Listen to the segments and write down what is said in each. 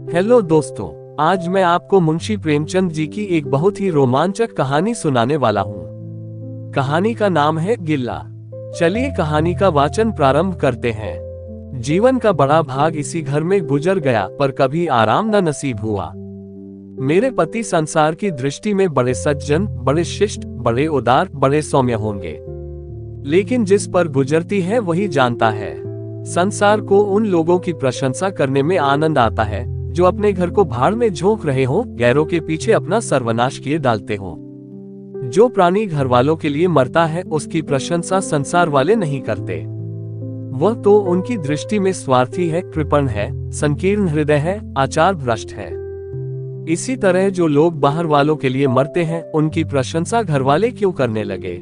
Hello दोस्तों, आज मैं आपको मुंशी प्रेमचंद जी की एक बहुत ही रोमांचक कहानी सुनाने वाला हूँ। कहानी का नाम है गिल्ला। चलिए कहानी का वाचन प्रारंभ करते हैं। जीवन का बड़ा भाग इसी घर में गुजर गया, पर कभी आराम न नसीब हुआ। मेरे पति संसार की दृष्टि में बड़े सज्जन, बड़े शिष्ट, बड़े उदार, बड़े सौम्य होंगे, लेकिन जिस पर गुजरती है वही जानता है। संसार को उन लोगों की प्रशंसा करने में आनंद आता है जो अपने घर को भाड़ में झोंक रहे हों, गैरों के पीछे अपना सर्वनाश किए डालते हों। जो प्राणी घर वालों के लिए मरता है उसकी प्रशंसा संसार वाले नहीं करते। वह तो उनकी दृष्टि में स्वार्थी है, कृपण है, संकीर्ण हृदय है, आचार भ्रष्ट है। इसी तरह जो लोग बाहर वालों के लिए मरते हैं उनकी प्रशंसा घर वाले क्यों करने लगे।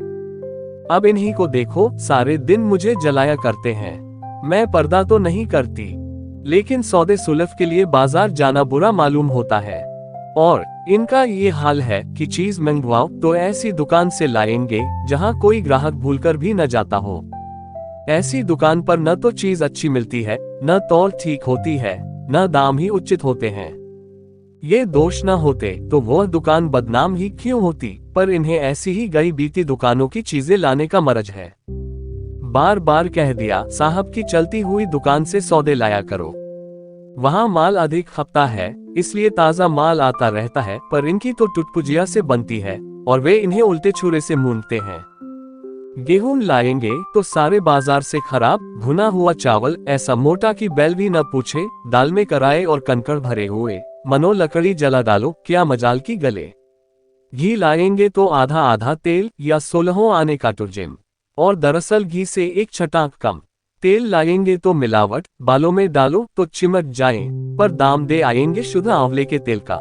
अब इन्हीं को देखो, सारे दिन मुझे जलाया करते हैं। मैं पर्दा तो नहीं करती, लेकिन सौदे सुलभ के लिए बाजार जाना बुरा मालूम होता है। और इनका ये हाल है कि चीज मंगवाओ तो ऐसी दुकान से लाएंगे जहां कोई ग्राहक भूलकर भी न जाता हो। ऐसी दुकान पर न तो चीज अच्छी मिलती है, न तौल ठीक होती है, न दाम ही उचित होते हैं। ये दोष न होते तो वह दुकान बदनाम ही क्यों होती, पर इन्हें ऐसी ही गई बीती दुकानों की चीजें लाने का मरज है। बार बार कह दिया, साहब की चलती हुई दुकान से सौदे लाया करो, वहां माल अधिक खपता है, इसलिए ताजा माल आता रहता है, पर इनकी तो टुटपुजिया से बनती है और वे इन्हें उल्टे छुरे से मूंदते हैं। गेहूं लाएंगे तो सारे बाजार से खराब भुना हुआ चावल, ऐसा मोटा कि बैल भी न पूछे, दाल में कराए और कंकड़ भरे हुए, मनो लकड़ी जला डालो, क्या मजाल की गले। घी लाएंगे तो आधा आधा तेल या 16 आने का टुर्जिम, और दरअसल घी से एक छटाक कम। तेल लाएंगे तो मिलावट, बालों में डालो तो चिमट जाए, पर दाम दे आएंगे शुद्ध आंवले के तेल का।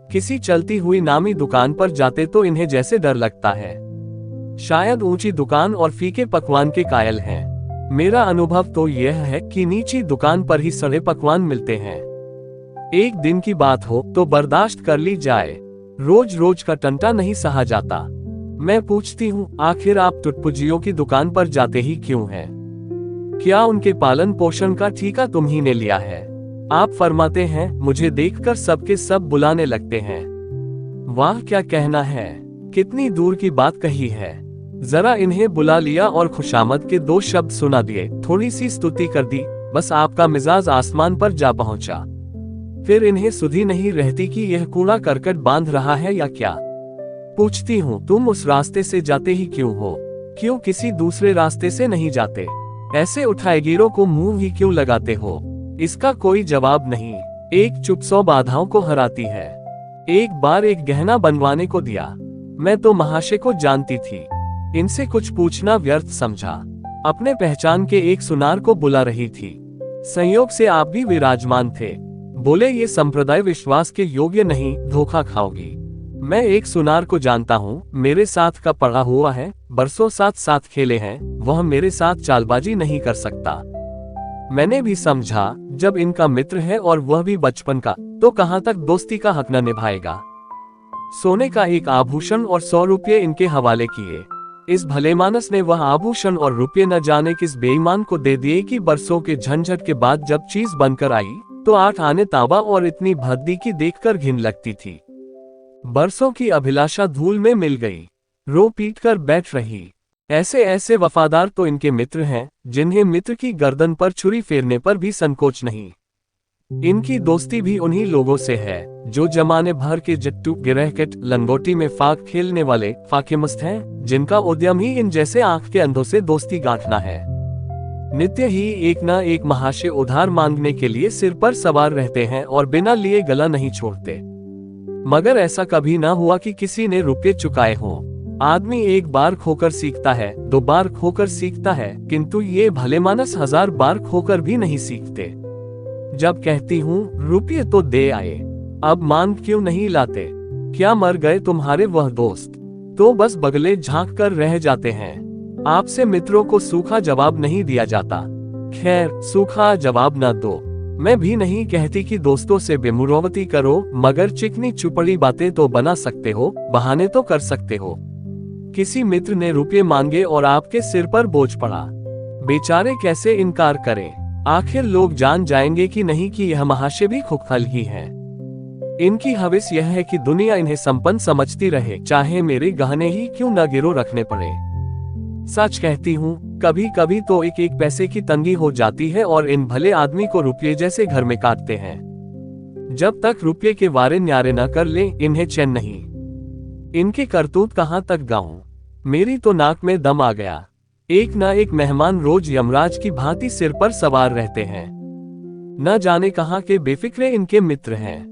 किसी चलती हुई नामी दुकान पर जाते तो इन्हें जैसे डर लगता है। शायद ऊंची दुकान और फीके पकवान के कायल हैं। मेरा अनुभव तो यह है कि नीची दुकान पर ही सड़े पकवान मिलते हैं। एक दिन की बात हो तो बर्दाश्त कर ली जाए, रोज रोज का टंटा नहीं सहा जाता। मैं पूछती हूँ, आखिर आप टुटपुजियों की दुकान पर जाते ही क्यों हैं? क्या उनके पालन पोषण का ठेका तुम ही ने लिया है? आप फरमाते हैं, मुझे देखकर सबके सब बुलाने लगते हैं। वाह क्या कहना है, कितनी दूर की बात कही है। जरा इन्हें बुला लिया और खुशामद के 2 शब्द सुना दिए, थोड़ी सी स्तुति कर दी, बस आपका मिजाज आसमान पर जा पहुंचा। फिर इन्हें सुधी नहीं रहती कि यह कूड़ा करकट बांध रहा है या क्या। पूछती हूँ, तुम उस रास्ते से जाते ही क्यों हो? क्यों किसी दूसरे रास्ते से नहीं जाते? ऐसे उठाएगिरों को मुंह ही क्यों लगाते हो? इसका कोई जवाब नहीं। एक चुप 100 बाधाओं को हराती है। एक बार एक गहना बनवाने को दिया। मैं तो महाशय को जानती थी, इनसे कुछ पूछना व्यर्थ समझा। अपने पहचान के एक सुनार को बुला रही थी। संयोग से आप भी विराजमान थे। बोले, ये संप्रदाय विश्वास के योग्य नहीं, धोखा खाओगी। मैं एक सुनार को जानता हूँ, मेरे साथ का पढ़ा हुआ है, बरसों साथ खेले हैं, वह मेरे साथ चालबाजी नहीं कर सकता। मैंने भी समझा, जब इनका मित्र है और वह भी बचपन का, तो कहाँ तक दोस्ती का हक न निभाएगा। सोने का एक आभूषण और 100 रुपये इनके हवाले किए। इस भलेमानस ने वह आभूषण और रुपये न जाने किस बेईमान को दे दिए कि बरसों के झंझट के बाद जब चीज बनकर आई तो 8 आने तांबा और इतनी भद्दी की देखकर घिन लगती थी। बरसों की अभिलाषा धूल में मिल गई, रो पीट कर बैठ रही। ऐसे ऐसे वफादार तो इनके मित्र हैं, जिन्हें मित्र की गर्दन पर छुरी फेरने पर भी संकोच नहीं। इनकी दोस्ती भी उन्हीं लोगों से है जो जमाने भर के जट्टू, गिरहकट, लंगोटी में फाक खेलने वाले फाकेमस्त हैं, जिनका उद्यम ही इन जैसे आंख के अंधों से दोस्ती गांठना है। नित्य ही एक न एक महाशय उधार मांगने के लिए सिर पर सवार रहते हैं और बिना लिए गला नहीं छोड़ते। मगर ऐसा कभी ना हुआ कि किसी ने रुपये चुकाए हों। आदमी एक बार खोकर सीखता है, 2 बार खोकर सीखता है, किंतु ये भलेमानस 1000 बार खोकर भी नहीं सीखते। जब कहती हूँ, रुपये तो दे आए, अब मांग क्यों नहीं लाते? क्या मर गए तुम्हारे वह दोस्त? तो बस बगले झांक कर रह जाते हैं। आपसे मित्रों को सूखा जवाब नहीं दिया जाता। खैर, सूखा जवाब न दो। मैं भी नहीं कहती कि दोस्तों से बेमुरौवती करो, मगर चिकनी चुपड़ी बातें तो बना सकते हो, बहाने तो कर सकते हो। किसी मित्र ने रुपये मांगे और आपके सिर पर बोझ पड़ा, बेचारे कैसे इनकार करें। आखिर लोग जान जाएंगे कि नहीं कि यह महाशय भी खुखल ही है। इनकी हविस यह है कि दुनिया इन्हें संपन्न समझती रहे, चाहे मेरे गहने ही क्यों न गिरो रखने पड़े। सच कहती हूँ, कभी कभी तो एक एक पैसे की तंगी हो जाती है और इन भले आदमी को रुपये जैसे घर में काटते हैं। जब तक रुपये के वारे न्यारे न कर ले, इन्हें चैन नहीं। इनके करतूत कहाँ तक गाऊं, मेरी तो नाक में दम आ गया। एक न एक मेहमान रोज यमराज की भांति सिर पर सवार रहते हैं। न जाने कहाँ के बेफिक्रे इनके मित्र हैं।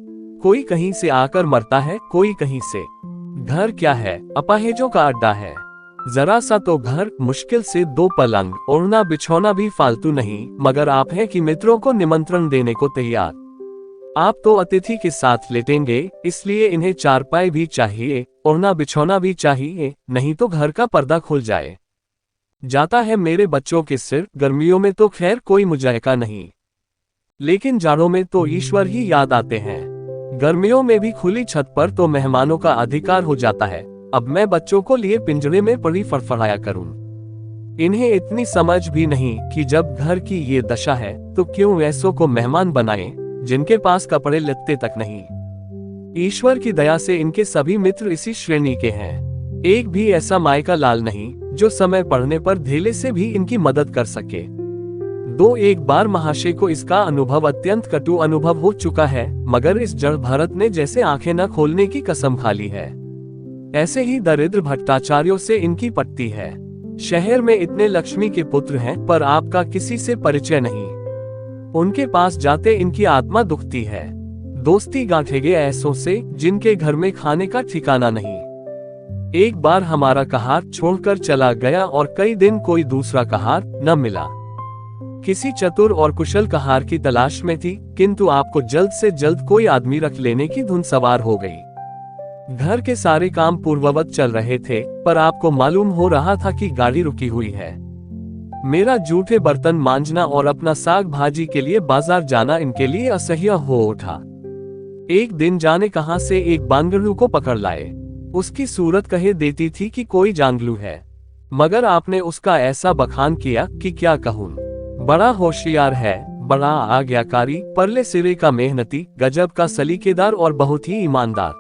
कोई कहीं से आकर मरता है, कोई कहीं से। घर क्या है, अपाहिजों का अड्डा है। जरा सा तो घर, मुश्किल से 2 पलंग, ओढ़ना बिछौना भी फालतू नहीं, मगर आप हैं कि मित्रों को निमंत्रण देने को तैयार। आप तो अतिथि के साथ लेटेंगे, इसलिए इन्हें चारपाई भी चाहिए, ओढ़ना बिछौना भी चाहिए, नहीं तो घर का पर्दा खुल जाए। जाता है मेरे बच्चों के सिर। गर्मियों में तो खैर कोई मुजायका नहीं, लेकिन जाड़ों में तो ईश्वर ही याद आते हैं। गर्मियों में भी खुली छत पर तो मेहमानों का अधिकार हो जाता है। अब मैं बच्चों को लिए पिंजरे में पड़ी फड़फड़ाया करूं। इन्हें इतनी समझ भी नहीं कि जब घर की ये दशा है तो क्यों ऐसों को मेहमान बनाएं जिनके पास कपड़े लत्ते तक नहीं। ईश्वर की दया से इनके सभी मित्र इसी श्रेणी के हैं। एक भी ऐसा मायका लाल नहीं जो समय पड़ने पर धेले से भी इनकी मदद कर सके। एक बार महाशय को इसका अनुभव अत्यंत कटु अनुभव हो चुका है, मगर इस जड़ भरत ने जैसे आंखें न खोलने की कसम खा ली है। ऐसे ही दरिद्र भट्टाचार्यों से इनकी पटती है। शहर में इतने लक्ष्मी के पुत्र हैं, पर आपका किसी से परिचय नहीं। उनके पास जाते इनकी आत्मा दुखती है। दोस्ती गांठेंगे ऐसों से जिनके घर में खाने का ठिकाना नहीं। एक बार हमारा कहार छोड़कर चला गया और कई दिन कोई दूसरा कहार न मिला। किसी चतुर और कुशल कहार की तलाश में थी, किंतु आपको जल्द से जल्द कोई आदमी रख लेने की धुन सवार हो गई। घर के सारे काम पूर्ववत चल रहे थे, पर आपको मालूम हो रहा था कि गाड़ी रुकी हुई है। मेरा जूठे बर्तन मांजना और अपना साग भाजी के लिए बाजार जाना इनके लिए असह्य हो उठा। एक दिन जाने कहां से एक बांगड़ू को पकड़ लाए। उसकी सूरत कहे देती थी कि कोई जांगलू है, मगर आपने उसका ऐसा बखान किया कि क्या कहूं। बड़ा होशियार है, बड़ा आज्ञाकारी, परले सिरे का मेहनती, गजब का सलीकेदार और बहुत ही ईमानदार।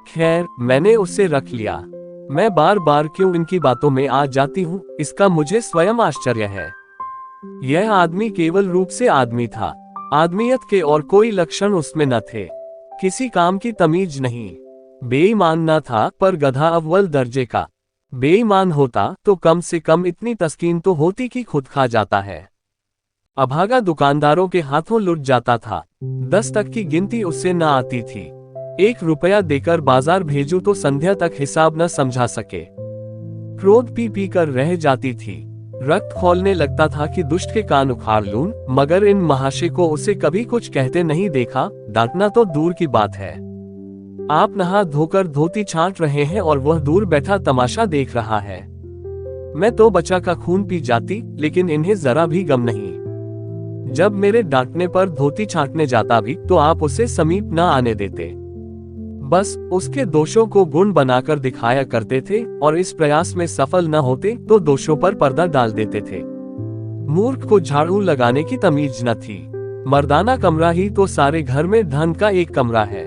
खैर, मैंने उसे रख लिया। मैं बार बार क्यों इनकी बातों में आ जाती हूँ, इसका मुझे स्वयं आश्चर्य है। यह आदमी केवल रूप से आदमी था, आदमियत के और कोई लक्षण उसमें न थे। किसी काम की तमीज नहीं। बेईमान न था, पर गधा अव्वल दर्जे का। बेईमान होता तो कम से कम इतनी तस्कीन तो होती कि खुद खा जाता है। अभागा दुकानदारों के हाथों लुट जाता था। 10 तक की गिनती उससे न आती थी। 1 रुपया देकर बाजार भेजूं तो संध्या तक हिसाब न समझा सके। क्रोध पी पी कर रह जाती थी। रक्त खौलने लगता था कि दुष्ट के कान उखाड़ लूं, मगर इन महाशय को उसे कभी कुछ कहते नहीं देखा। डांटना तो दूर की बात है। आप नहा धोकर धोती छांट रहे हैं और वह दूर बैठा तमाशा देख रहा है। मैं तो बच्चा का खून पी जाती, लेकिन इन्हें जरा भी गम नहीं। जब मेरे डांटने पर धोती छांटने जाता भी तो आप उसे समीप न आने देते। बस उसके दोषों को गुण बनाकर दिखाया करते थे, और इस प्रयास में सफल न होते तो दोषों पर पर्दा डाल देते थे। मूर्ख को झाड़ू लगाने की तमीज न थी। मर्दाना कमरा ही तो सारे घर में धन का एक कमरा है।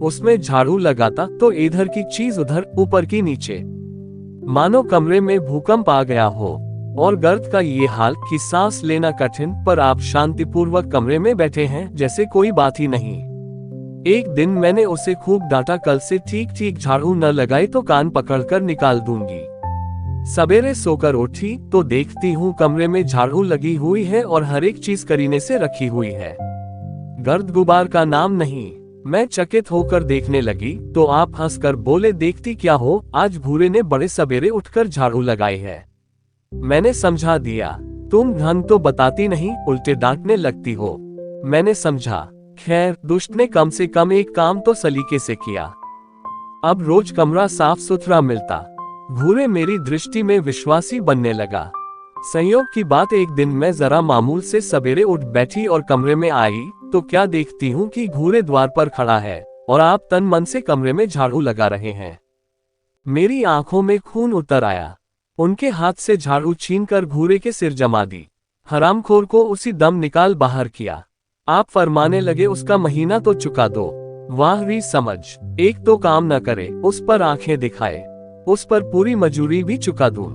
उसमें झाड़ू लगाता तो इधर की चीज उधर, ऊपर की नीचे। मानो कमरे में भूकंप आ गया हो। और गर्द का ये हाल कि सांस लेना कठिन, पर आप शांतिपूर्वक कमरे में बैठे हैं जैसे कोई बात ही नहीं। एक दिन मैंने उसे खूब डांटा, कल से ठीक ठीक झाड़ू न लगाई तो कान पकड़कर निकाल दूंगी। सवेरे सोकर उठी तो देखती हूँ कमरे में झाड़ू लगी हुई है और हर एक चीज करीने से रखी हुई है। गर्द गुबार का नाम नहीं। मैं चकित होकर देखने लगी तो आप हंसकर बोले, देखती क्या हो, आज भूरे ने बड़े सवेरे उठकर झाड़ू लगाई है। मैंने समझा दिया, तुम ढंग तो बताती नहीं, उल्टे डांटने लगती हो। मैंने समझा, खैर दुष्ट ने कम से कम एक काम तो सलीके से किया। अब रोज कमरा साफ सुथरा मिलता। भूरे मेरी दृष्टि में विश्वासी बनने लगा। संयोग की बात, एक दिन मैं जरा मामूल से सवेरे उठ बैठी और कमरे में आई तो क्या देखती हूँ कि घूरे द्वार पर खड़ा है और आप तन मन से कमरे में झाड़ू लगा रहे हैं। मेरी आंखों में खून उतर आया। उनके हाथ से झाड़ू छीनकर घूरे के सिर जमा दी। हरामखोर को उसी दम निकाल बाहर किया। आप फरमाने लगे, उसका महीना तो चुका दो। वाह री समझ, एक तो काम न करे, उस पर आंखें दिखाए, उस पर पूरी मजूरी भी चुका दूं।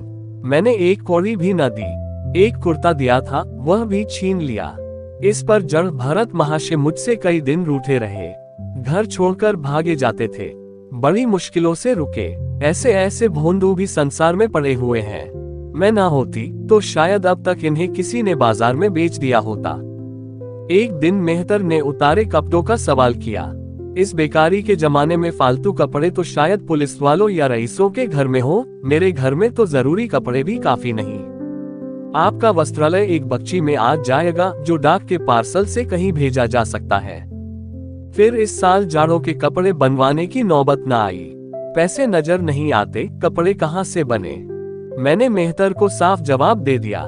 मैंने एक कौड़ी भी न दी, एक कुर्ता दिया था वह भी छीन लिया। इस पर जड़ भरत महाशय मुझसे कई दिन रूठे रहे, घर छोड़कर भागे जाते थे, बड़ी मुश्किलों से रुके। ऐसे ऐसे भोंदू भी संसार में पड़े हुए हैं। मैं ना होती तो शायद अब तक इन्हें किसी ने बाजार में बेच दिया होता। एक दिन मेहतर ने उतारे कपड़ों का सवाल किया। इस बेकारी के जमाने में फालतू कपड़े तो शायद पुलिस वालों या रईसों के घर में हो, मेरे घर में तो जरूरी कपड़े भी काफी नहीं। आपका वस्त्रालय एक बक्ची में आ जाएगा जो डाक के पार्सल से कहीं भेजा जा सकता है। फिर इस साल जाड़ों के कपड़े बनवाने की नौबत न आई। पैसे नजर नहीं आते, कपड़े कहाँ से बने। मैंने मेहतर को साफ जवाब दे दिया।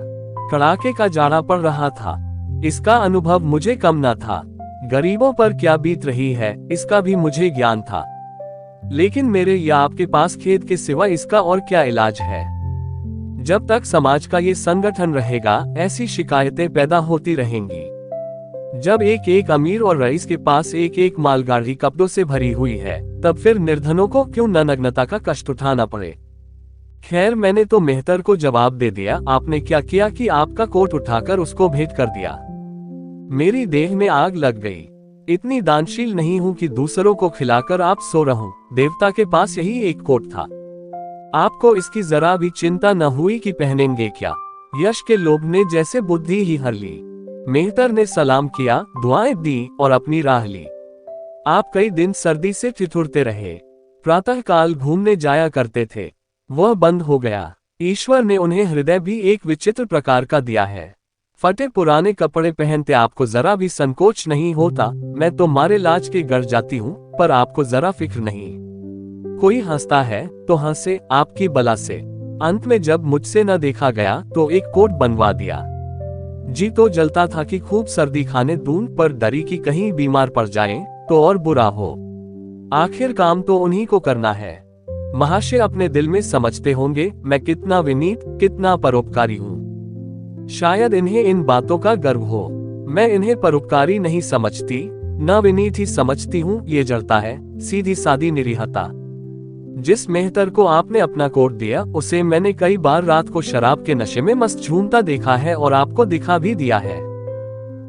कड़ाके का जाड़ा पड़ रहा था, इसका अनुभव मुझे कम न था। गरीबों पर क्या बीत रही है इसका भी मुझे ज्ञान था, लेकिन मेरे या आपके पास खेद के सिवा इसका और क्या इलाज है। जब तक समाज का ये संगठन रहेगा ऐसी शिकायतें पैदा होती रहेंगी। जब एक एक अमीर और रईस के पास एक एक मालगाड़ी कपड़ों से भरी हुई है, तब फिर निर्धनों को क्यों न नग्नता का कष्ट उठाना पड़े। खैर, मैंने तो मेहतर को जवाब दे दिया। आपने क्या किया कि आपका कोट उठाकर उसको भेंट कर दिया। मेरी देह में आग लग गई। इतनी दानशील नहीं हूं कि दूसरों को खिलाकर आप सो रहूं। देवता के पास यही एक कोट था। आपको इसकी जरा भी चिंता न हुई कि पहनेंगे क्या। यश के लोभ ने जैसे बुद्धि ही हर ली। मेहतर ने सलाम किया, दुआएं दी और अपनी राह ली। आप कई दिन सर्दी से ठिठुरते रहे। प्रातः काल घूमने जाया करते थे, वह बंद हो गया। ईश्वर ने उन्हें हृदय भी एक विचित्र प्रकार का दिया है। फटे पुराने कपड़े पहनते आपको जरा भी संकोच नहीं होता। मैं तो मारे लाज के गड़ जाती हूँ, पर आपको जरा फिक्र नहीं। कोई हंसता है तो हंसे, आपकी बला से। अंत में जब मुझसे न देखा गया तो एक कोट बनवा दिया। जी तो जलता था कि खूब सर्दी खाने दूं, पर डरी कि कहीं बीमार पड़ जाएं तो और बुरा हो। आखिर काम तो उन्हीं को करना है। महाशय अपने दिल में समझते होंगे मैं कितना विनीत, कितना परोपकारी हूँ। शायद इन्हें इन बातों का गर्व हो। मैं इन्हें परोपकारी नहीं समझती, न विनीत ही समझती हूँ। ये जड़ता है, सीधी सादी निरीहता। जिस मेहतर को आपने अपना कोट दिया, उसे मैंने कई बार रात को शराब के नशे में मस्त झूमता देखा है और आपको दिखा भी दिया है।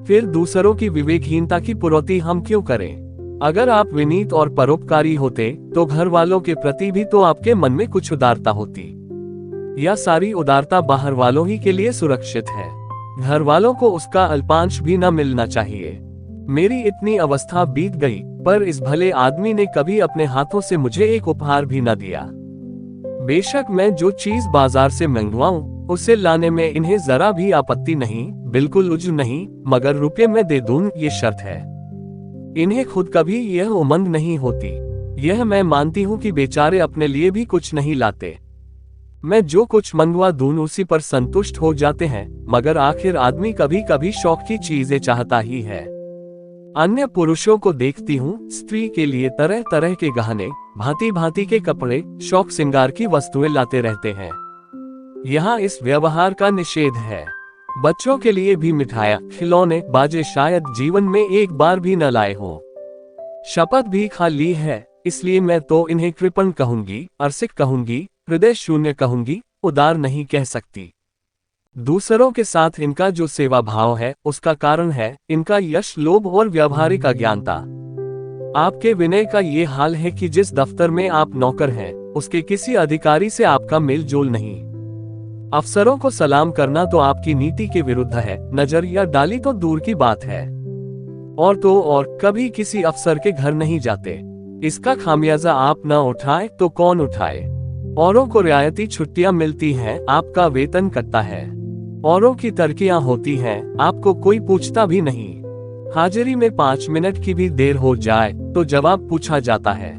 फिर दूसरों की विवेकहीनता की पुरौती हम क्यों करें। अगर आप विनीत और परोपकारी होते तो घर वालों के प्रति भी तो आपके मन में कुछ उदारता होती। या सारी उदारता बाहर वालों ही के लिए सुरक्षित है, घर वालों को उसका अल्पांश भी न मिलना चाहिए। मेरी इतनी अवस्था बीत गई, पर इस भले आदमी ने कभी अपने हाथों से मुझे एक उपहार भी न दिया। बेशक मैं जो चीज बाजार से मंगवाऊं उसे लाने में इन्हें जरा भी आपत्ति नहीं, बिल्कुल उज्र नहीं, मगर रुपये में दे दूं ये शर्त है। इन्हें खुद कभी यह उमंग नहीं होती। यह मैं मानती हूँ कि बेचारे अपने लिए भी कुछ नहीं लाते। मैं जो कुछ मंगवा दूं उसी पर संतुष्ट हो जाते हैं, मगर आखिर आदमी कभी कभी शौक की चीजें चाहता ही है। अन्य पुरुषों को देखती हूँ, स्त्री के लिए तरह तरह के गहने, भांति भांति के कपड़े, शौक श्रृंगार की वस्तुएं लाते रहते हैं। यहाँ इस व्यवहार का निषेध है। बच्चों के लिए भी मिठाइयाँ, खिलौने, बाजे शायद जीवन में एक बार भी न लाए हो। शपथ भी खा ली है, इसलिए मैं तो इन्हें कृपण कहूंगी, अरसिक कहूंगी, हृदय शून्य कहूंगी, उदार नहीं कह सकती। दूसरों के साथ इनका जो सेवा भाव है उसका कारण है इनका यश, लोभ और व्यवहारिक अज्ञानता। आपके विनय का ये हाल है कि जिस दफ्तर में आप नौकर हैं उसके किसी अधिकारी से आपका मेल जोल नहीं। अफसरों को सलाम करना तो आपकी नीति के विरुद्ध है, नजरिया डाली तो दूर की बात है। और तो और कभी किसी अफसर के घर नहीं जाते। इसका खामियाजा आप न उठाए तो कौन उठाए। औरों को रियायती छुट्टियां मिलती हैं, आपका वेतन कटता है। औरों की तरक्कियां होती हैं, आपको कोई पूछता भी नहीं। हाजिरी में 5 मिनट की भी देर हो जाए तो जवाब पूछा जाता है।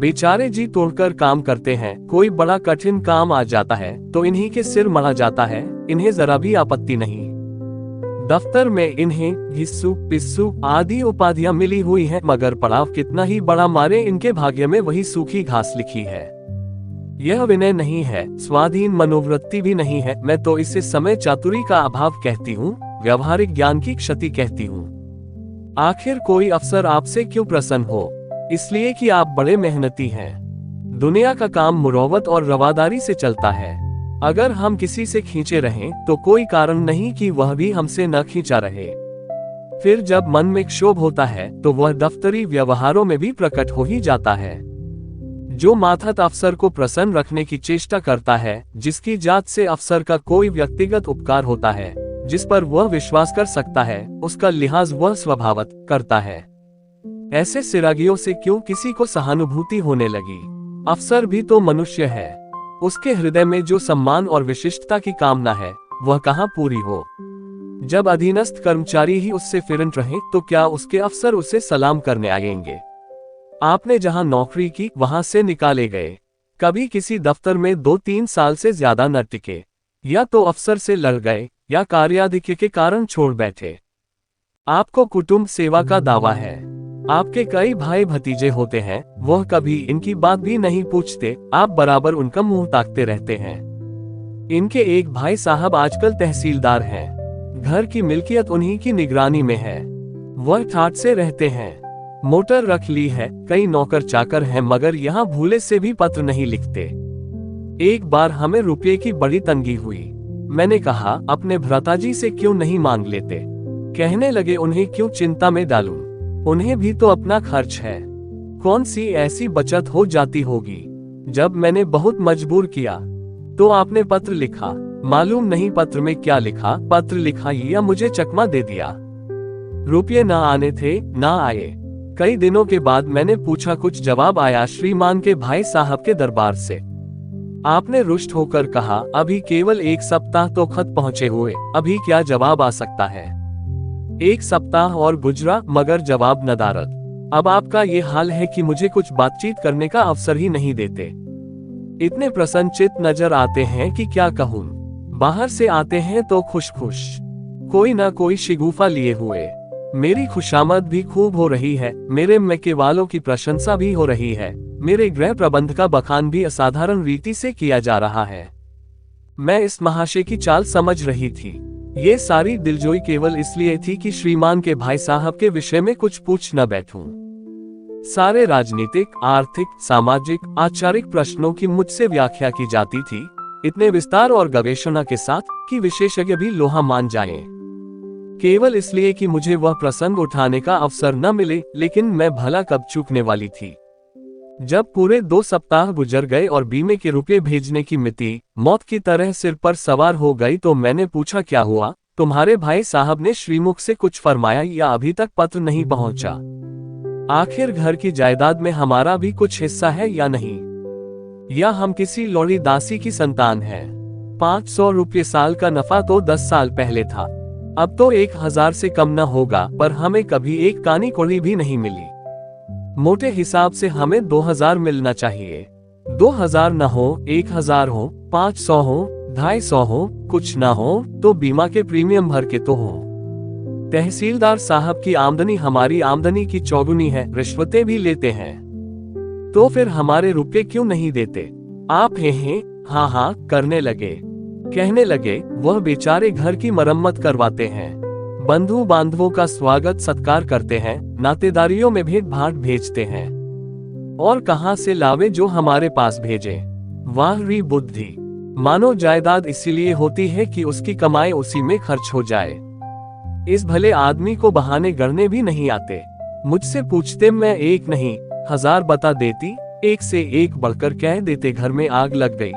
बेचारे जी तोड़कर काम करते हैं, कोई बड़ा कठिन काम आ जाता है तो इन्हीं के सिर मढ़ा जाता है, इन्हें जरा भी आपत्ति नहीं। दफ्तर में इन्हें घिस्सू, पिस्सू आदि उपाधियां मिली हुई हैं, मगर पड़ाव कितना ही बड़ा मारे इनके भाग्य में वही सूखी घास लिखी है। यह विनय नहीं है, स्वाधीन मनोवृत्ति भी नहीं है, मैं तो इसे समय चातुरी का अभाव कहती हूँ, व्यवहारिक ज्ञान की क्षति कहती हूँ। आखिर कोई अफसर आपसे क्यों प्रसन्न हो? इसलिए कि आप बड़े मेहनती हैं। दुनिया का काम मुरौवत और रवादारी से चलता है। अगर हम किसी से खींचे रहें तो कोई कारण नहीं कि वह भी हमसे न खींचा रहे। फिर जब मन में क्षोभ होता है तो वह दफ्तरी व्यवहारों में भी प्रकट हो ही जाता है। जो माथत अफसर को प्रसन्न रखने की चेष्टा करता है, जिसकी जात से अफसर का कोई व्यक्तिगत उपकार होता है, जिस पर वह विश्वास कर सकता है, उसका लिहाज वह स्वभावत करता है। ऐसे सिरागियों से क्यों किसी को सहानुभूति होने लगी? अफसर भी तो मनुष्य है। उसके हृदय में जो सम्मान और विशिष्टता की कामना है, वह कहाँ पूरी हो? जब अधीनस्थ कर्मचारी ही उससे फिरंत रहे तो क्या उसके अफसर उसे सलाम करने आएंगे? आपने जहां नौकरी की वहां से निकाले गए, कभी किसी दफ्तर में 2-3 साल से ज्यादा न टिके, या तो अफसर से लड़ गए या कार्याधिक्य के कारण छोड़ बैठे। आपको कुटुंब सेवा का दावा है। आपके कई भाई भतीजे होते हैं, वह कभी इनकी बात भी नहीं पूछते, आप बराबर उनका मुंह ताकते रहते हैं। इनके एक भाई साहब आजकल तहसीलदार हैं। घर की मिल्कियत उन्हीं की निगरानी में है। वह ठाठ से रहते हैं, मोटर रख ली है, कई नौकर चाकर हैं, मगर यहाँ भूले से भी पत्र नहीं लिखते। एक बार हमें रुपये की बड़ी तंगी हुई। मैंने कहा अपने भ्राताजी से क्यों नहीं मांग लेते? कहने लगे उन्हें क्यों चिंता में डालूं, उन्हें भी तो अपना खर्च है। कौन सी ऐसी बचत हो जाती होगी? जब मैंने बहुत मजबूर किया तो आपने पत्र लिखा। मालूम नहीं पत्र में क्या लिखा, पत्र लिखा या मुझे चकमा दे दिया। रुपये ना आने थे, ना आए। कई दिनों के बाद मैंने पूछा, कुछ जवाब आया श्रीमान के भाई साहब के दरबार से। आपने रुष्ट होकर कहा, अभी केवल 1 सप्ताह तो खत पहुंचे हुए, अभी क्या जवाब आ सकता है? 1 सप्ताह और गुजरा मगर जवाब नदारद। अब आपका ये हाल है कि मुझे कुछ बातचीत करने का अवसर ही नहीं देते। इतने प्रसन्नचित नजर आते हैं कि क्या कहूं। बाहर से आते हैं तो खुश खुश, कोई ना कोई शिगुफा लिए हुए। मेरी खुशामद भी खूब हो रही है, मेरे मैके वालों की प्रशंसा भी हो रही है, मेरे गृह प्रबंध का बखान भी असाधारण रीति से किया जा रहा है। मैं इस महाशय की चाल समझ रही थी। ये सारी दिलजोई केवल इसलिए थी कि श्रीमान के भाई साहब के विषय में कुछ पूछ न बैठूं। सारे राजनीतिक, आर्थिक, सामाजिक, आचारिक प्रश्नों की मुझसे व्याख्या की जाती थी, इतने विस्तार और गवेषणा के साथ कि विशेषज्ञ भी लोहा मान जाएं। केवल इसलिए कि मुझे वह प्रसंग उठाने का अवसर न मिले, लेकिन मैं भला कब चूकने वाली थी। जब पूरे 2 सप्ताह गुजर गए और बीमे के रुपए भेजने की मिति मौत की तरह सिर पर सवार हो गई तो मैंने पूछा, क्या हुआ? तुम्हारे भाई साहब ने श्रीमुख से कुछ फरमाया या अभी तक पत्र नहीं पहुंचा? आखिर घर की जायदाद में हमारा भी कुछ हिस्सा है या नहीं? या हम किसी लौड़ी दासी की संतान हैं? 500 रुपये साल का नफा तो 10 साल पहले था, अब तो 1000 से कम न होगा, पर हमें कभी एक कानी कौड़ी भी नहीं मिली। मोटे हिसाब से हमें 2000 मिलना चाहिए। 2000 न हो, 1000 हो, 500 हो, 250 हो, कुछ ना हो तो बीमा के प्रीमियम भर के तो हो। तहसीलदार साहब की आमदनी हमारी आमदनी की चौगुनी है, रिश्वतें भी लेते हैं, तो फिर हमारे रुपए क्यों नहीं देते? आप हैं हाँ हाँ करने लगे। कहने लगे, वह बेचारे घर की मरम्मत करवाते हैं, बंधु बांधवों का स्वागत सत्कार करते हैं, नातेदारियों में भेंट भाट भेजते हैं, और कहां से लावे जो हमारे पास भेजे। वाह री बुद्धि! मानो जायदाद इसीलिए होती है कि उसकी कमाई उसी में खर्च हो जाए। इस भले आदमी को बहाने गढ़ने भी नहीं आते। मुझसे पूछते, मैं 1 नहीं 1000 बता देती, एक से एक बढ़कर कह देते घर में आग लग गई,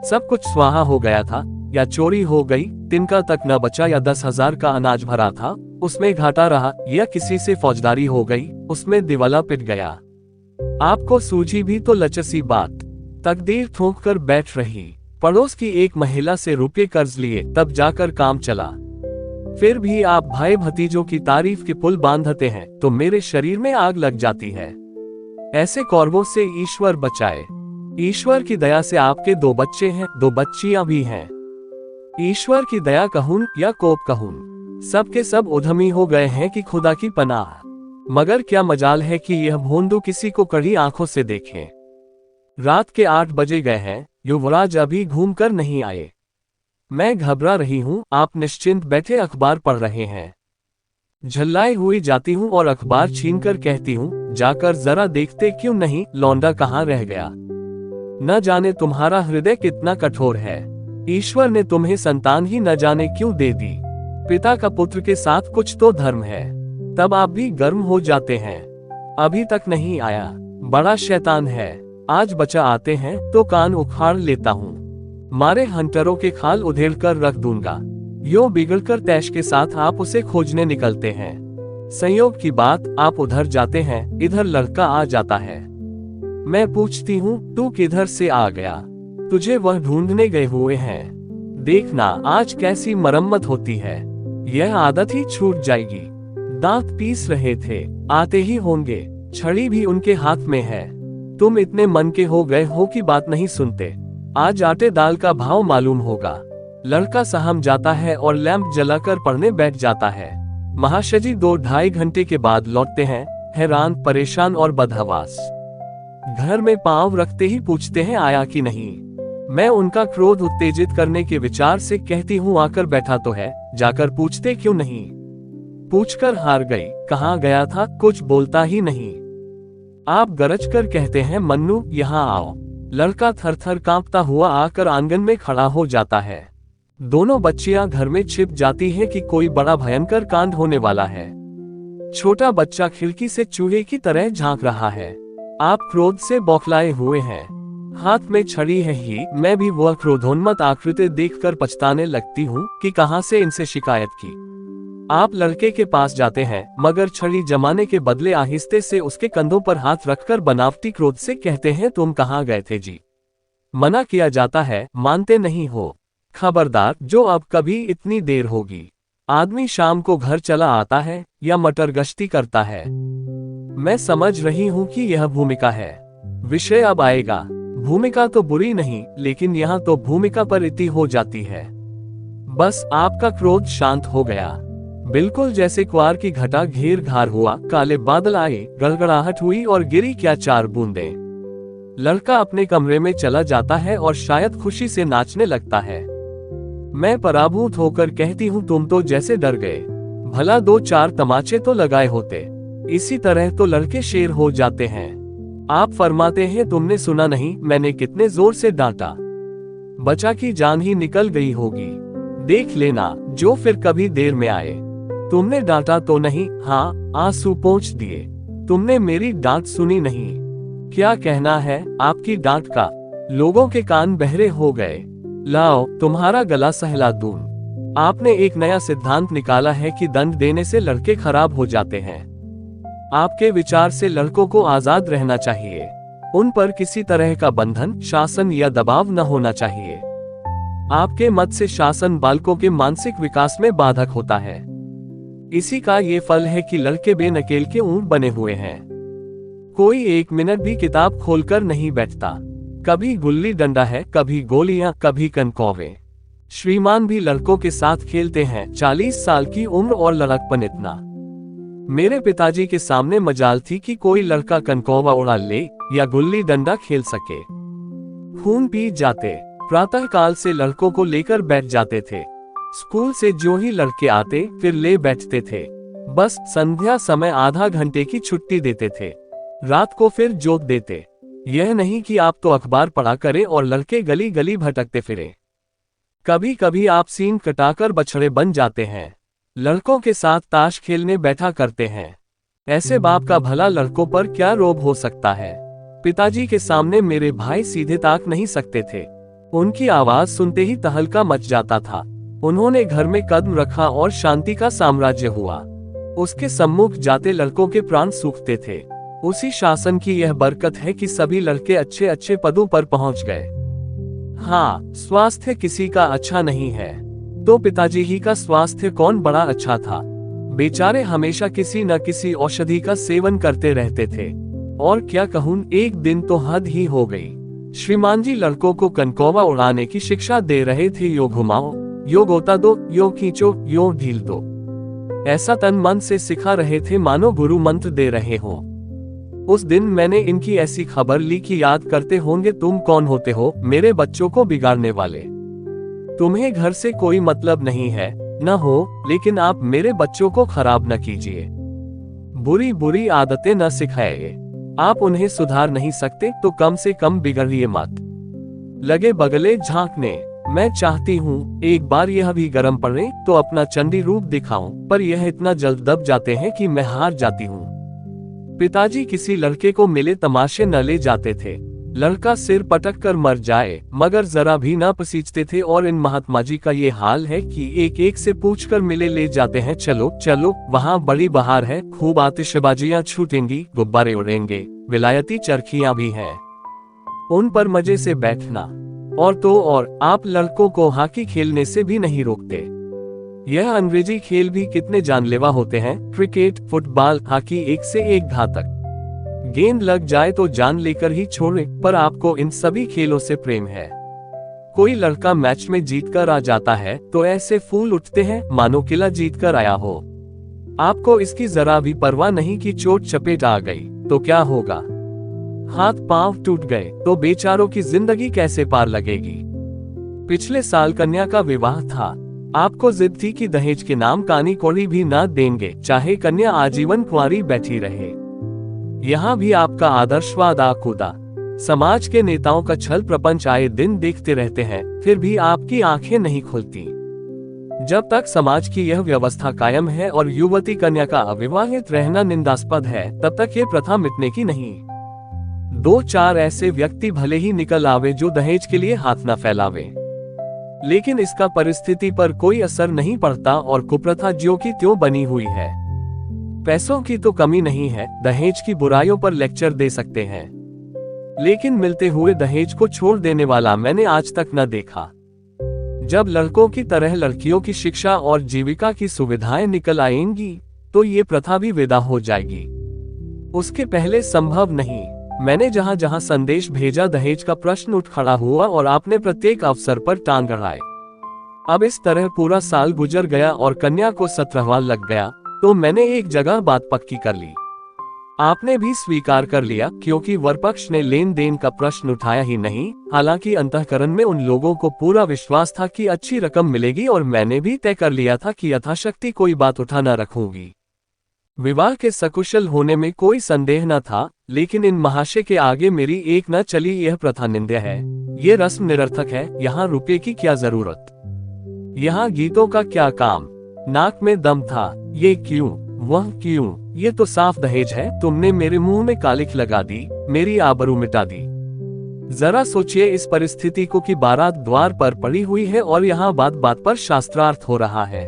सब कुछ स्वाहा हो गया था, या चोरी हो गई, तिनका तक न बचा, या 10,000 का अनाज भरा था उसमें घाटा रहा, या किसी से फौजदारी हो गई उसमें दिवाला पिट गया। आपको सूझी भी तो लचसी बात। तकदीर थोक कर बैठ रही। पड़ोस की एक महिला से रुपये कर्ज लिए, तब जाकर काम चला। फिर भी आप भाई भतीजों की तारीफ के पुल बांधते हैं तो मेरे शरीर में आग लग जाती है। ऐसे कौरवों से ईश्वर बचाए। ईश्वर की दया से आपके 2 बच्चे हैं, 2 बच्चियां भी हैं। ईश्वर की दया कहूं या कोप कहूं, सब के सब उधमी हो गए हैं कि खुदा की पनाह। मगर क्या मजाल है कि यह भोंदू किसी को कड़ी आंखों से देखें। रात के 8 बजे गए हैं, युवराज अभी घूम कर नहीं आए। मैं घबरा रही हूँ, आप निश्चिंत बैठे अखबार पढ़ रहे हैं। झल्लाई हुई जाती हूँ और अखबार छीनकर कहती हूँ, जाकर जरा देखते क्यों नहीं, लौंडा कहाँ रह गया। न जाने तुम्हारा हृदय कितना कठोर है, ईश्वर ने तुम्हें संतान ही न जाने क्यों दे दी। पिता का पुत्र के साथ कुछ तो धर्म है। तब आप भी गर्म हो जाते हैं। अभी तक नहीं आया, बड़ा शैतान है। आज बचा आते हैं तो कान उखाड़ लेता हूँ, मारे हंटरों के खाल उधेड़ कर रख दूंगा। यो बिगड़कर तैश के साथ आप उसे खोजने निकलते हैं। संयोग की बात, आप उधर जाते हैं, इधर लड़का आ जाता है। मैं पूछती हूँ, तू किधर से आ गया? तुझे वह ढूंढने गए हुए हैं। देखना आज कैसी मरम्मत होती है, यह आदत ही छूट जाएगी। दांत पीस रहे थे, आते ही होंगे। छड़ी भी उनके हाथ में है। तुम इतने मन के हो गए हो कि बात नहीं सुनते। आज आटे दाल का भाव मालूम होगा। लड़का सहम जाता है और लैंप जलाकर पढ़ने बैठ जाता है। महाशय जी 2-2.5 घंटे के बाद लौटते हैं, हैरान, परेशान और बदहवास। घर में पांव रखते ही पूछते हैं आया कि नहीं। मैं उनका क्रोध उत्तेजित करने के विचार से कहती हूँ आकर बैठा तो है, जाकर पूछते क्यों नहीं। पूछकर हार गई, कहाँ गया था, कुछ बोलता ही नहीं। आप गरज कर कहते हैं मन्नू यहाँ आओ। लड़का थर-थर कांपता हुआ आकर आंगन में खड़ा हो जाता है। दोनों बच्चियां घर में छिप जाती हैं कि कोई बड़ा भयंकर कांड होने वाला है। छोटा बच्चा खिड़की से चूहे की तरह झांक रहा है। आप क्रोध से बौखलाए हुए हैं, हाथ में छड़ी है ही। मैं भी वह क्रोधोन्मत्त आकृति देखकर पछताने लगती हूँ कि कहां से इनसे शिकायत की। आप लड़के के पास जाते हैं, मगर छड़ी जमाने के बदले आहिस्ते से उसके कंधों पर हाथ रखकर बनावटी क्रोध से कहते हैं तुम कहाँ गए थे जी। मना किया जाता है, मानते नहीं हो। खबरदार, जो अब कभी इतनी देर होगी। आदमी शाम को घर चला आता है या मटर गश्ती करता है। मैं समझ रही हूँ कि यह भूमिका है, विषय अब आएगा। भूमिका तो बुरी नहीं, लेकिन यहाँ तो भूमिका पर इति हो जाती है। बस आपका क्रोध शांत हो गया, बिल्कुल जैसे क्वार की घटा घेर घार हुआ। काले बादल आए, गड़गड़ाहट हुई और गिरी क्या 4 बूंदें। लड़का अपने कमरे में चला जाता है और शायद खुशी से नाचने लगता है। मैं पराभूत होकर कहती हूँ तुम तो जैसे डर गए, भला 2-4 तमाचे तो लगाए होते। इसी तरह तो लड़के शेर हो जाते हैं। आप फरमाते हैं तुमने सुना नहीं मैंने कितने जोर से डांटा। बच्चा की जान ही निकल गई होगी, देख लेना जो फिर कभी देर में आए। तुमने डांटा तो नहीं? हाँ, आंसू पोंछ दिए। तुमने मेरी डांट सुनी नहीं। क्या कहना है आपकी डांट का? लोगों के कान बहरे हो गए। लाओ तुम्हारा गला सहला दूं। आपने एक नया सिद्धांत निकाला है कि दंड देने से लड़के खराब हो जाते हैं। आपके विचार से लड़कों को आजाद रहना चाहिए, उन पर किसी तरह का बंधन, शासन या दबाव न होना चाहिए। आपके मत से शासन बालकों के मानसिक विकास में बाधक होता है। इसी का ये फल है कि लड़के बेनकेल के ऊंट बने हुए हैं। कोई 1 मिनट भी किताब खोलकर नहीं बैठता। कभी गुल्ली डंडा है, कभी गोलियां, कभी कनकौवे। श्रीमान भी लड़कों के साथ खेलते हैं, 40 साल की उम्र और लड़कपन इतना। मेरे पिताजी के सामने मजाल थी कि कोई लड़का कनकौवा उड़ा ले या गुल्ली डंडा खेल सके। खून पी जाते। प्रातः काल से लड़कों को लेकर बैठ जाते थे। स्कूल से जो ही लड़के आते फिर ले बैठते थे। बस संध्या समय आधा घंटे की छुट्टी देते थे, रात को फिर जोत देते। यह नहीं कि आप तो अखबार पढ़ा करें और लड़के गली गली भटकते फिरे। कभी कभी आप सीन कटाकर बछड़े बन जाते हैं, लड़कों के साथ ताश खेलने बैठा करते हैं। ऐसे बाप का भला लड़कों पर क्या रोब हो सकता है। पिताजी के सामने मेरे भाई सीधे ताक नहीं सकते थे। उनकी आवाज सुनते ही तहलका मच जाता था। उन्होंने घर में कदम रखा और शांति का साम्राज्य हुआ। उसके सम्मुख जाते लड़कों के प्राण सूखते थे। उसी शासन की यह बरकत है कि सभी लड़के अच्छे अच्छे पदों पर पहुंच गए। हाँ, स्वास्थ्य किसी का अच्छा नहीं है तो पिताजी ही का स्वास्थ्य कौन बड़ा अच्छा था। बेचारे हमेशा किसी न किसी औषधि का सेवन करते रहते थे। और क्या कहूं, एक दिन तो हद ही हो गई। श्रीमान जी लड़कों को कनकौवा उड़ाने की शिक्षा दे रहे थे। यो घुमाओ, यो गोता दो, यो खींचो, यो ढील दो। ऐसा तन मन से सिखा रहे थे मानो गुरु मंत्र दे रहे हो। उस दिन मैंने इनकी ऐसी खबर ली कि याद करते होंगे तुम कौन होते हो, मेरे बच्चों को बिगाड़ने वाले। तुम्हें घर से कोई मतलब नहीं है, न हो, लेकिन आप मेरे बच्चों को खराब न कीजिए। बुरी बुरी आदतें न सिखाइए। आप उन्हें सुधार नहीं सकते तो कम से कम बिगड़िए मत। लगे बगले झांकने। मैं चाहती हूँ एक बार यह भी गर्म पड़े तो अपना चंडी रूप दिखाऊं, पर यह इतना जल्द दब जाते हैं कि मैं हार जाती हूँ। पिताजी किसी लड़के को मिले तमाशे न ले जाते थे। लड़का सिर पटक कर मर जाए मगर जरा भी न पसीजते थे, और इन महात्मा जी का ये हाल है कि एक एक से पूछकर मिले ले जाते हैं। चलो चलो, वहाँ बड़ी बहार है, खूब आतिशबाजियां छूटेंगी, गुब्बारे उड़ेंगे, विलायती चरखियां भी हैं, उन पर मजे से बैठना। और तो और आप लड़कों को हॉकी खेलने से भी नहीं रोकते। यह अंग्रेजी खेल भी कितने जानलेवा होते हैं। क्रिकेट, फुटबॉल, हॉकी, एक से एक घातक। गेंद लग जाए तो जान लेकर ही छोड़े, पर आपको इन सभी खेलों से प्रेम है। कोई लड़का मैच में जीत कर आ जाता है तो ऐसे फूल उठते हैं मानो किला जीत कर आया हो। आपको इसकी जरा भी परवाह नहीं कि चोट चपेट आ गई तो क्या होगा, हाथ पांव टूट गए तो बेचारों की जिंदगी कैसे पार लगेगी। पिछले साल कन्या का विवाह था। आपको जिद थी कि दहेज के नाम कानी कौड़ी भी न देंगे, चाहे कन्या आजीवन कुंवारी बैठी रहे। यहाँ भी आपका आदर्शवाद आकूदा। समाज के नेताओं का छल प्रपंच आए दिन देखते रहते हैं, फिर भी आपकी आंखें नहीं खुलती। जब तक समाज की यह व्यवस्था कायम है और युवती कन्या का अविवाहित रहना निंदास्पद है, तब तक ये प्रथा मिटने की नहीं। 2-4 ऐसे व्यक्ति भले ही निकल आवे जो दहेज के लिए हाथ न फैलावे, लेकिन इसका परिस्थिति पर कोई असर नहीं पड़ता और कुप्रथा ज्यों की त्यों बनी हुई है। पैसों की तो कमी नहीं है, दहेज की बुराइयों पर लेक्चर दे सकते हैं, लेकिन मिलते हुए दहेज को छोड़ देने वाला मैंने आज तक न देखा। जब लड़कों की तरह लड़कियों की शिक्षा और जीविका की सुविधाएं निकल आएंगी तो ये प्रथा भी विदा हो जाएगी। उसके पहले संभव नहीं। मैंने जहां जहां संदेश भेजा दहेज का प्रश्न उठ खड़ा हुआ और आपने प्रत्येक अवसर पर टांग अड़ाए। अब इस तरह पूरा साल गुजर गया और कन्या को 17वां लग गया तो मैंने एक जगह बात पक्की कर ली। आपने भी स्वीकार कर लिया, क्योंकि वरपक्ष ने लेन देन का प्रश्न उठाया ही नहीं। हालांकि अंतःकरण में उन लोगों को पूरा विश्वास था कि अच्छी रकम मिलेगी और मैंने भी तय कर लिया था कि यथाशक्ति कोई बात उठा न रखूंगी। विवाह के सकुशल होने में कोई संदेह न था, लेकिन इन महाशय के आगे मेरी एक न चली यह प्रथा निंद्य है। ये रस्म निरर्थक है, यहाँ रुपये की क्या जरूरत, यहाँ गीतों का क्या काम। नाक में दम था, ये क्यों, वह क्यों, ये तो साफ दहेज है। तुमने मेरे मुंह में कालिख लगा दी, मेरी आबरू मिटा दी। जरा सोचिए इस परिस्थिति को कि बारात द्वार पर पड़ी हुई है और यहाँ बात बात पर शास्त्रार्थ हो रहा है।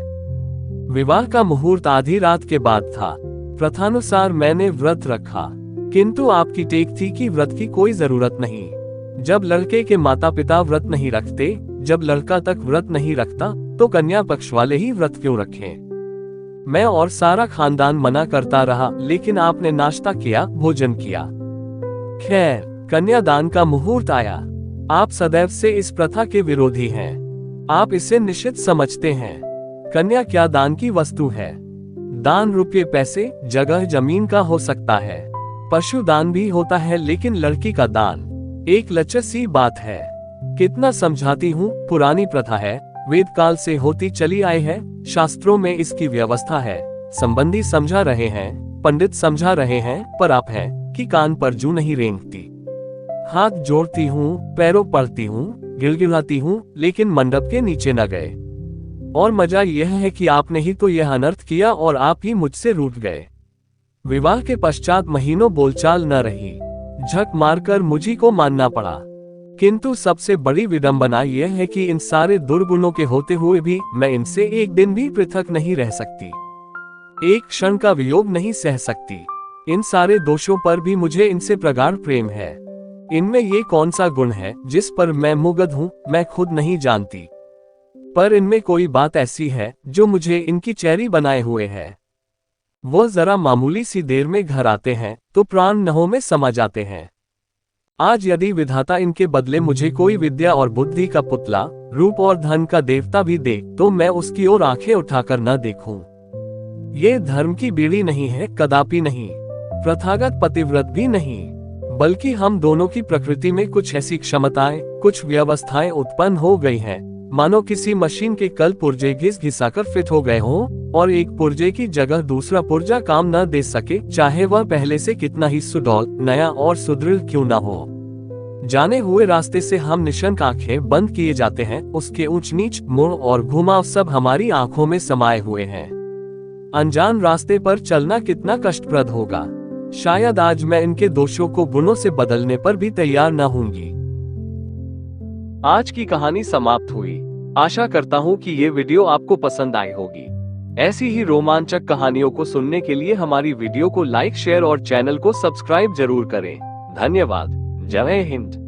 विवाह का मुहूर्त आधी रात के बाद था। प्रथानुसार मैंने व्रत रखा, किंतु आपकी टेक थी कि व्रत की कोई जरूरत नहीं। जब लड़के के माता पिता व्रत नहीं रखते, जब लड़का तक व्रत नहीं रखता, तो कन्या पक्ष वाले ही व्रत क्यों रखें। मैं और सारा खानदान मना करता रहा, लेकिन आपने नाश्ता किया, भोजन किया। खैर, कन्यादान का मुहूर्त आया। आप सदैव से इस प्रथा के विरोधी हैं। आप इसे निषिद्ध समझते हैं। कन्या क्या दान की वस्तु है। दान रुपये पैसे जगह जमीन का हो सकता है, पशु दान भी होता है, लेकिन लड़की का दान एक लचर सी बात है। कितना समझाती हूँ, पुरानी प्रथा है, वेद काल से होती चली आई है, शास्त्रों में इसकी व्यवस्था है। संबंधी समझा रहे हैं, पंडित समझा रहे हैं, पर आप हैं कि कान पर जू नहीं रेंगती। हाथ जोड़ती हूँ, पैरों पड़ती हूँ, गिड़गिड़ाती हूँ, लेकिन मंडप के नीचे न गए। और मजा यह है कि आपने ही तो यह अनर्थ किया और आप ही मुझसे रूठ गए। विवाह के पश्चात महीनों बोलचाल न रही, झक मारकर मुझी को मानना पड़ा। किंतु सबसे बड़ी विडंबना यह है कि इन सारे दुर्गुणों के होते हुए भी मैं इनसे एक दिन भी पृथक नहीं रह सकती, एक क्षण का वियोग नहीं सह सकती। इन सारे दोषों पर भी मुझे इनसे प्रगाढ़ प्रेम है। इनमें ये कौन सा गुण है जिस पर मैं मुग्ध हूँ, मैं खुद नहीं जानती, पर इनमें कोई बात ऐसी है जो मुझे इनकी चेहरी बनाए हुए है। वो जरा मामूली सी देर में घर आते हैं तो प्राण नहों में समा जाते हैं। आज यदि विधाता इनके बदले मुझे कोई विद्या और बुद्धि का पुतला, रूप और धन का देवता भी दे, तो मैं उसकी ओर आंखें उठाकर न देखूं। ये धर्म की बीड़ी नहीं है, कदापि नहीं। प्रथागत पतिव्रत भी नहीं, बल्कि हम दोनों की प्रकृति में कुछ ऐसी क्षमताएं, कुछ व्यवस्थाएं उत्पन्न हो गई हैं, मानो किसी मशीन के कल पुर्जे घिसाकर फिट हो गए हों और एक पुर्जे की जगह दूसरा पुर्जा काम न दे सके, चाहे वह पहले से कितना ही सुडौल, नया और सुदृढ़ क्यों न हो। जाने हुए रास्ते से हम निशंक आंखें बंद किए जाते हैं, उसके ऊंच नीच, मुड़ और घुमाव सब हमारी आंखों में समाये हुए हैं। अनजान रास्ते पर चलना कितना कष्टप्रद होगा। शायद आज मैं इनके दोषों को गुणों से बदलने पर भी तैयार न होंगी। आज की कहानी समाप्त हुई। आशा करता हूँ कि ये वीडियो आपको पसंद आई होगी। ऐसी ही रोमांचक कहानियों को सुनने के लिए हमारी वीडियो को लाइक, शेयर और चैनल को सब्सक्राइब जरूर करें। धन्यवाद। जय हिंद।